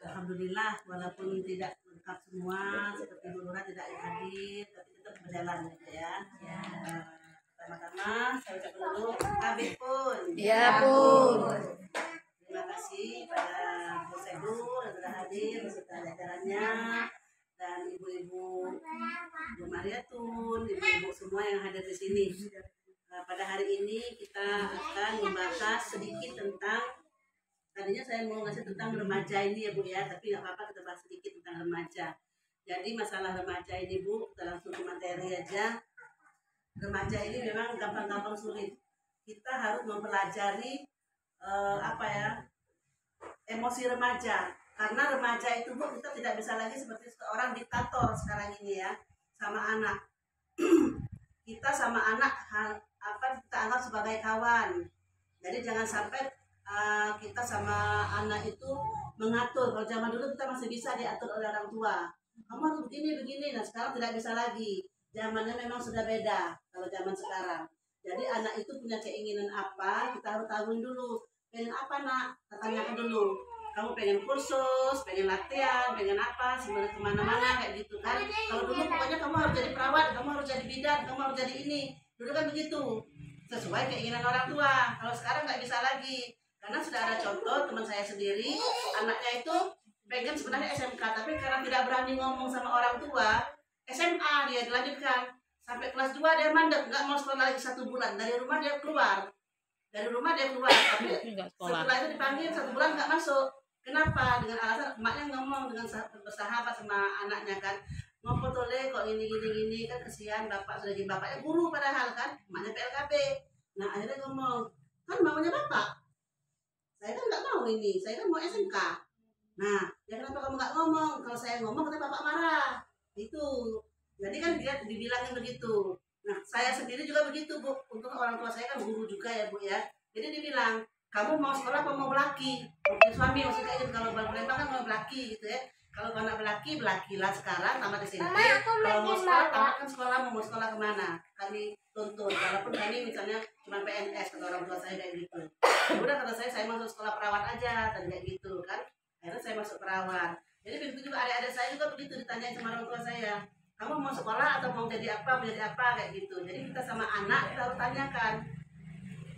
Alhamdulillah walaupun tidak lengkap semua seperti Bu Lurah tidak hadir tapi tetap berjalan gitu ya. Pertama-tama saya ucapkan dulu KB pun. Ya pun. Terima kasih pada Bu Sedur yang sudah hadir beserta jajarannya dan ibu-ibu Bu Mariatun, ibu-ibu semua yang hadir di sini. Pada hari ini kita akan membahas sedikit tentang, tadinya saya mau ngasih tentang remaja ini ya Bu ya, tapi nggak apa-apa kita bahas sedikit tentang remaja. Jadi masalah remaja ini Bu, kita langsung ke materi aja. Remaja ini memang gampang-gampang sulit. Kita harus mempelajari emosi remaja. Karena remaja itu Bu, kita tidak bisa lagi seperti seorang diktator sekarang ini ya, sama anak. Kita sama anak kita anggap sebagai kawan. Jadi jangan sampai kita sama anak itu mengatur. Kalau zaman dulu kita masih bisa diatur oleh orang tua. Kamu harus begini. Nah sekarang tidak bisa lagi. Zamannya memang sudah beda kalau zaman sekarang. Jadi anak itu punya keinginan apa, kita harus tahuin dulu. Pengen apa nak? Tanyakan dulu. Kamu pengen kursus, pengen latihan, pengen apa, sebenarnya kemana-mana kayak gitu kan. Kalau dulu pokoknya kamu harus jadi perawat, kamu harus jadi bidan, kamu harus jadi ini. Dulu kan begitu, sesuai keinginan orang tua. Kalau sekarang nggak bisa lagi, karena sudah ada contoh teman saya sendiri, anaknya itu pengen sebenarnya SMK, tapi karena tidak berani ngomong sama orang tua, SMA dia dilanjutkan. Sampai kelas 2 dia mandek, nggak mau sekolah lagi 1 bulan. Dari rumah dia keluar, tapi setelah itu dipanggil 1 bulan nggak masuk. Kenapa? Dengan alasan emaknya ngomong dengan bersahabat sama anaknya kan, ngomong tole kok gini kan, kesian bapak sudah jadi bapaknya guru padahal kan, emaknya PLKB. Nah akhirnya ngomong, kan maunya bapak, saya kan nggak mau ini, saya kan mau SMK. Nah ya kenapa kamu nggak ngomong? Kalau saya ngomong katanya bapak marah. Itu jadi kan dia dibilangin begitu. Nah saya sendiri juga begitu Bu, untuk orang tua saya kan guru juga ya Bu ya. Jadi dibilang, kamu mau sekolah apa mau belaki? Mungkin suami maksudnya gitu. Kalau bang Lembang kan mau belaki gitu ya. Kalau anak belakilah sekarang tamat SMP. Kalau mau sekolah tamatkan sekolah, mau sekolah kemana? Kami tuntut. Walaupun kami misalnya cuma PNS, kata orang tua saya kayak gitu. Udah kata saya masuk sekolah perawat aja, tadi kayak gitu kan. Akhirnya saya masuk perawat. Jadi begitu juga adik-adik saya juga begitu, ditanyain sama orang tua saya, kamu mau sekolah atau mau jadi apa kayak gitu. Jadi kita sama anak kita harus tanyakan.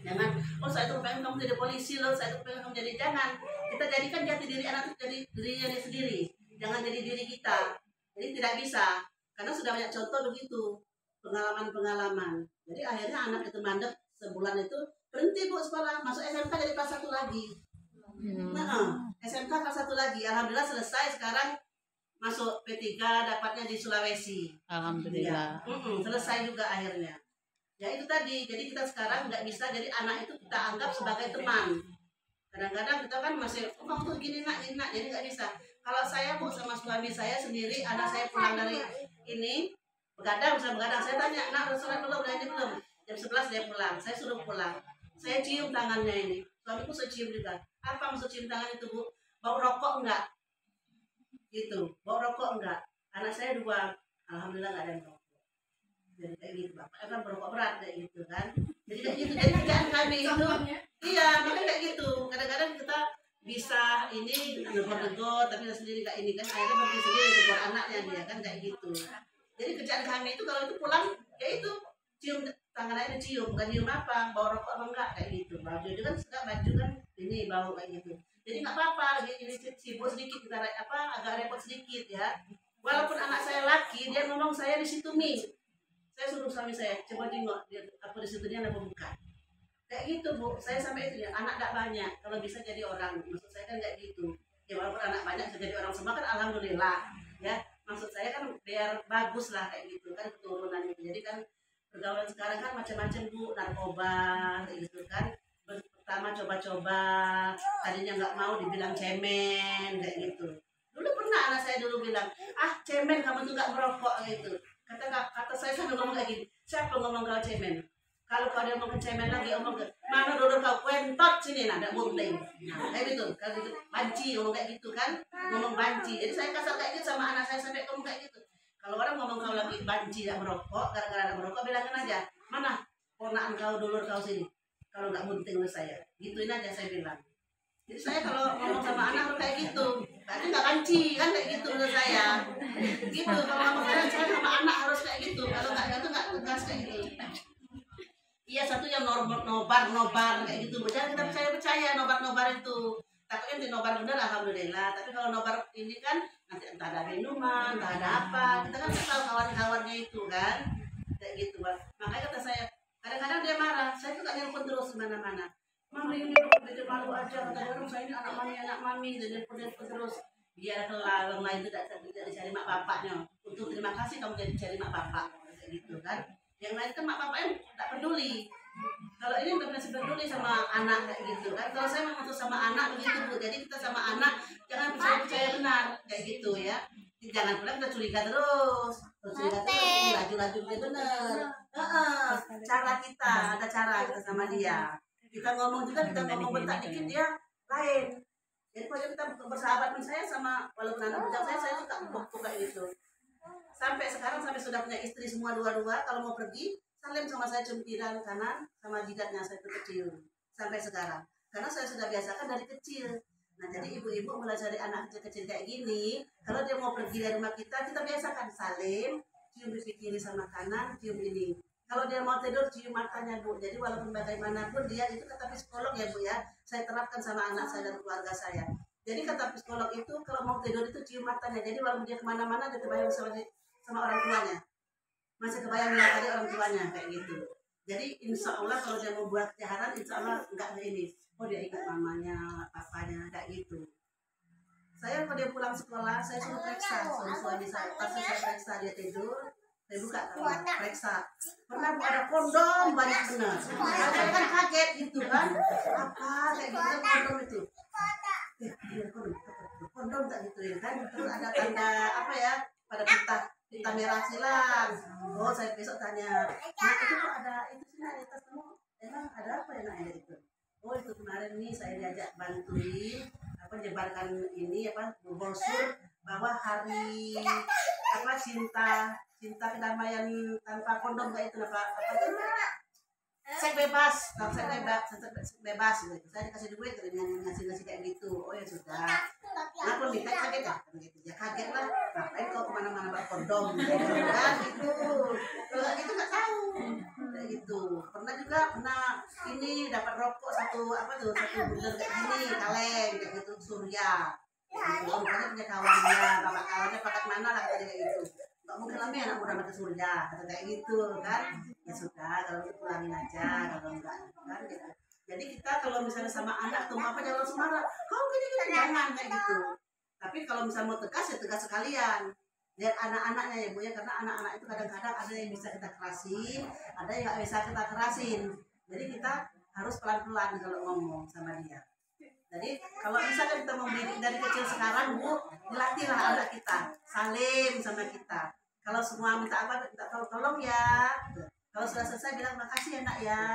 Jangan, oh saya tuh pengen kamu jadi polisi loh, saya tuh pengen kamu jadi, jangan. Kita jadikan jati diri anak itu jadi dirinya sendiri, jangan jadi diri kita. Jadi tidak bisa, karena sudah banyak contoh begitu, pengalaman. Jadi akhirnya anak itu mandek sebulan itu berhenti Bu sekolah, masuk SMK jadi kelas 1 lagi. SMK kelas 1 lagi, alhamdulillah selesai. Sekarang masuk P3 dapatnya di Sulawesi. Alhamdulillah. Ya. Selesai juga akhirnya. Ya itu tadi, jadi kita sekarang nggak bisa jadi anak itu kita anggap sebagai teman. Kadang-kadang kita kan masih, oh kamu tuh gini nak, jadi nggak bisa. Kalau saya Bu sama suami saya sendiri, anak saya pulang dari ini, begadang, saya tanya, nak sholat belum, udah ini belum? Jam 11 dia pulang, saya suruh pulang. Saya cium tangannya ini, suamiku saya cium juga. Apa maksud cium tangan itu Bu? Bau rokok enggak? Gitu, bau rokok enggak? Anak saya 2, alhamdulillah nggak ada yang rokok. Jadi kayak gitu, bapaknya kan berokok berat kayak gitu kan. Jadi kayak gitu, jadi kerjaan kami itu, iya makanya kayak gitu. Kadang-kadang kita bisa ini negor-negor, tapi kita sendiri kayak ini kan, akhirnya pergi sendiri negor anaknya dia kan kayak gitu. Jadi kerjaan kami itu kalau itu pulang, ya itu cium tangan aja, cium, bukan cium apa, bau rokok apa enggak kayak gitu. Baju itu kan suka baju kan ini bau kayak gitu. Jadi nggak apa-apa, lagi ini sibuk sedikit kita agak repot sedikit ya. Walaupun anak saya laki, dia ngomong saya di situ Mi. Saya suruh suami saya, coba tengok dia apa di situ dia ada pembuka. Kayak gitu Bu, saya sampai itu ya, anak tak banyak, kalau bisa jadi orang. Maksud saya kan kayak gitu. Ya walaupun anak banyak bisa jadi orang semua kan alhamdulillah. Ya, maksud saya kan biar bagus lah kayak gitu kan keturunan itu. Jadi kan pergaulan sekarang kan macam-macam Bu, narkoba kayak gitu kan. Pertama coba-coba, tadinya nggak mau dibilang cemen kayak gitu. Dulu pernah anak saya dulu bilang, ah cemen kamu tuh nggak merokok gitu. Kata saya sambil ngomong kayak gini, siapa ngomong kau cemen? Kalau kau dia ngomong cemen lagi, ngomong ke mana dulu kau kuentot sini, ada bunting. Nah, kayak gitu, kalau gitu banci ngomong kayak gitu kan, ngomong banci. Jadi saya kasar kayak gitu sama anak saya sampai ngomong kayak gitu. Kalau orang ngomong kau lagi banci tidak merokok, gara-gara ada merokok, bilangin aja, mana ponaan kau dulur kau sini. Kalau nggak bunting oleh saya, gituin aja saya bilang. Jadi saya kalau ngomong sama anak kayak gitu, tadi nggak nggak kanci kan kayak gitu menurut saya. Gitu kalau ngomong saya sama anak harus kayak gitu. Kalau nggak gitu nggak tegas kayak gitu. Iya satu yang nobar kayak gitu. Jangan kita percaya nobar itu. Takutnya di nobar bener alhamdulillah. Tapi kalau nobar ini kan nanti entah ada minuman, entah ada apa. Kita kan nggak tahu kawan-kawannya itu kan. Kayak gitu. Makanya kata saya kadang-kadang dia marah. Saya tuh gak nelpon terus kemana-mana. Mami ini udah malu aja kata orang saya ini anak mami dan nelpon terus. Biar kalau yang lain tidak dicari mak bapaknya. Untuk terima kasih kamu jadi cari mak bapak kayak gitu kan. Yang lain kan mak bapaknya tidak peduli. Kalau ini benar-benar peduli sama anak kayak gitu kan. Kalau saya memang sama anak begitu Bu. Jadi kita sama anak jangan percaya benar kayak gitu ya. Jangan pula kita curiga terus laju-laju bener. Cara kita ada cara kita sama dia. Kita ngomong juga kita ngomong bentak dikit dia lain. Jadi kalau kita bersahabat dengan saya sama walaupun anak bujang saya suka bukti kayak gitu. Sampai sekarang sampai sudah punya istri semua dua-dua kalau mau pergi salim sama saya cium kiri kanan sama jidatnya saya itu kecil sampai sekarang. Karena saya sudah biasakan dari kecil. Nah jadi ibu-ibu mulai dari anak kecil-kecil kayak gini, kalau dia mau pergi dari rumah kita biasakan salim, cium pipi kiri sama kanan, cium ini. Kalau dia mau tidur cium matanya Bu. Jadi walaupun bagaimanapun dia itu kata psikolog ya Bu ya, saya terapkan sama anak saya dan keluarga saya. Jadi kata psikolog itu kalau mau tidur itu cium matanya. Jadi walaupun dia kemana-mana dia terbayang sama orang tuanya, masih kebayang lihat tadi orang tuanya kayak gitu. Jadi insya Allah kalau dia mau buat kejahatan insya Allah enggak ada ini. Oh dia ingat mamanya, papanya, kayak gitu. Saya kalau dia pulang sekolah, saya suruh periksa suami saya. Pas saya periksa dia tidur, saya buka kamar, periksa. Pernah Bu ada kondom banyak benar. Saya kan kaget gitu kan. Apa kayak gitu kan kondom itu? Kondom tak gitu ya kan? Terus ada tanda apa ya? Pada pita merah silang. Oh saya besok tanya. Nah itu kok ada itu sih di tas kamu? Emang ada apa ya nak itu? Oh itu kemarin nih saya diajak bantuin apa nyebarkan ini apa brosur bahwa hari apa cinta kedamaian tanpa kondom kayak itu apa itu seks bebas gitu. Saya dikasih duit dengan ngasih kayak gitu. Oh ya sudah aku nikah kaget ya gitu ya kaget lah ngapain kau kemana-mana berkondom gitu kan gitu kalau gitu nggak tahu kayak gitu pernah ini dapat rokok satu bundel kayak gini kaleng kayak gitu surya gitu makanya punya kawan dia bapak kawannya pakat mana lah kayak gitu nggak mungkin lama anak muda pakai surya kata kayak gitu kan ya sudah kalau itu pulangin aja kalau enggak kan gitu. Jadi kita kalau misalnya sama anak tuh apa jangan langsung marah kau gini jangan kayak gitu tapi kalau misalnya mau tegas ya tegas sekalian lihat anak-anaknya ya Bu ya karena anak-anak itu kadang-kadang ada yang bisa kita kerasin ada yang nggak bisa kita kerasin jadi kita harus pelan-pelan kalau ngomong sama dia. Jadi kalau misalnya kita mau mendidik dari kecil sekarang Bu dilatihlah anak kita salim sama kita kalau semua minta apa minta tolong ya kalau sudah selesai bilang makasih ya nak ya.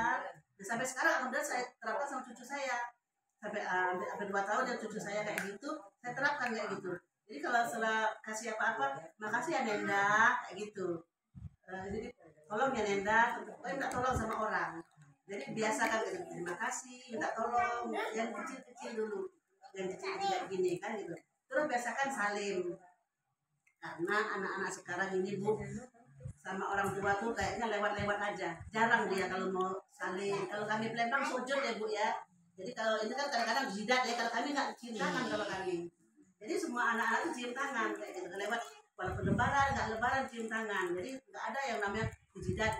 Nah, sampai sekarang alhamdulillah saya terapkan sama cucu saya sampai 2 tahun ya cucu saya kayak gitu saya terapkan kayak gitu. Jadi kalau setelah kasih apa-apa makasih ya Nenda kayak gitu. Jadi tolong ya Nenda, minta tolong sama orang. Jadi biasakan gitu terima kasih minta tolong yang kecil-kecil dulu yang kecil-kecil kayak gini kan gitu. Terus biasakan salim karena anak-anak sekarang ini Bu sama orang tua tuh kayaknya lewat-lewat aja jarang dia kalau mau saling kalau kami Palembang sujud ya Bu ya jadi kalau ini kan kadang-kadang jidat ya kalau kami nggak cium tangan kalau kami jadi semua anak-anak cium tangan kayak gitu lewat walaupun lebaran nggak lebaran cium tangan jadi nggak ada yang namanya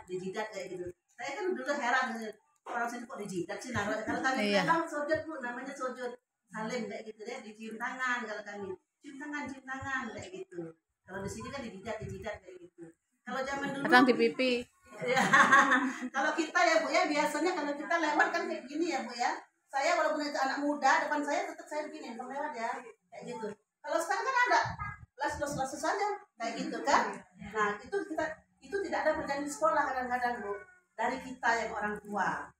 dijidat kayak gitu saya kan dulu heran orang sini kok dijidat sih nah kalau kami Palembang sujud Bu namanya sujud salim kayak gitu deh dicium tangan kalau kami cium tangan kayak gitu kalau di sini kan dijidat kayak gitu. Kalau zaman dulu kadang di pipi. Ya, kalau kita ya Bu ya biasanya kalau kita lewat kan kayak gini ya Bu ya. Saya walaupun itu anak muda depan saya tetap saya begini lewat ya kayak gitu. Kalau sekarang kan ada las saja kayak gitu kan. Nah itu tidak ada perjanjian di sekolah kadang-kadang Bu dari kita yang orang tua.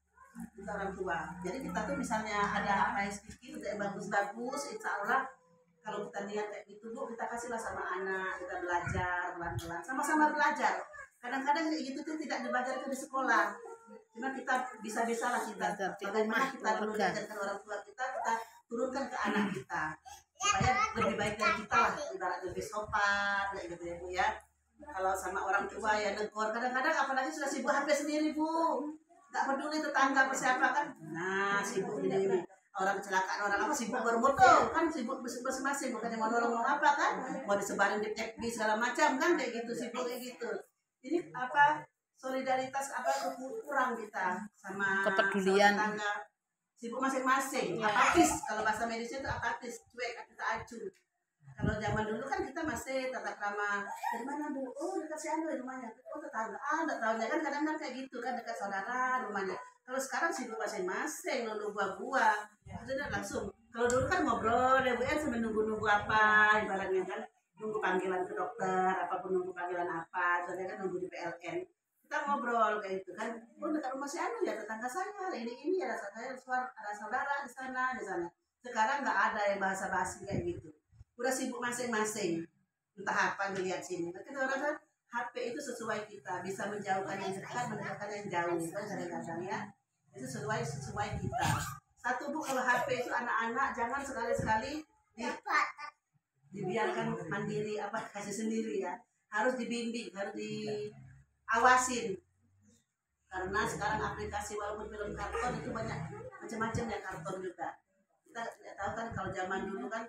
Kita orang tua. Jadi kita tuh misalnya ada apa yang sedikit yang bagus-bagus insya Allah kalau kita niat kayak gitu Bu kita kasihlah sama anak kita belajar pelan-pelan sama-sama belajar kadang-kadang kayak gitu tuh tidak dibajarkan di sekolah cuma kita bisa-bisa lah kita bagaimana kita mengajarkan orang tua kita turunkan ke anak kita supaya lebih lebih baik dari kita lah, ibarat lebih sopan kayak gitu ya Bu ya. Kalau sama orang tua ya negor, kadang-kadang apalagi sudah sibuk HP sendiri Bu, nggak peduli tetangga apa siapa kan, nah sibuk ini orang kecelakaan orang apa sibuk bermotor kan, sibuk masing-masing, bukan yang mau nolong mau apa kan, mau disebarin di FB segala macam kan kayak gitu, sibuk kayak gitu. Ini apa solidaritas apa kurang kita sama Kepedulian. tetangga, sibuk masing-masing, apatis kalau bahasa medisnya itu apatis, cuek kita acuh. Kalau zaman dulu kan kita masih tatap ramah, dari mana Bu? Oh dekat si Anu rumahnya, oh tetangga, nggak tahunya kan kadang-kadang kayak gitu kan, dekat saudara rumahnya. Kalau sekarang sibuk masing-masing, lalu buah-buah, maksudnya langsung. Kalau dulu kan ngobrol, ya Bu ya, sambil nunggu-nunggu apa, ibaratnya kan, nunggu panggilan ke dokter, apapun nunggu panggilan apa, soalnya kan nunggu di PLN. Kita ngobrol kayak gitu kan, oh dekat rumah si Anu ya tetangga saya, ini ada saya, ada saudara di sana. Sekarang nggak ada yang bahasa-basi kayak gitu, udah sibuk masing-masing, entah apa ngeliat sini. Tapi orang kan HP itu sesuai kita, bisa menjauhkan yang dekat, mendekatkan yang jauh kan kadang-kadang ya, itu sesuai kita. Satu Bu, kalau HP itu anak-anak jangan sekali-sekali dibiarkan mandiri apa kasih sendiri ya, harus dibimbing, harus diawasin, karena sekarang aplikasi walaupun film karton itu banyak macam-macam ya, karton juga kita tidak tahu kan. Kalau zaman dulu kan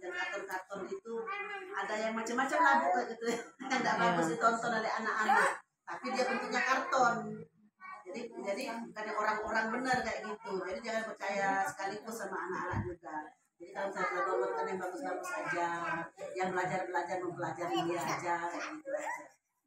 yang karton-karton itu ada yang macam-macam lah Bu gitu yang tidak bagus ditonton oleh anak-anak, tapi dia bentuknya karton, jadi bukan yang orang-orang benar kayak gitu. Jadi jangan percaya sekaligus sama anak-anak juga. Jadi kalau misalnya download kan yang bagus-bagus aja, yang belajar mempelajari dia aja kayak gitu aja.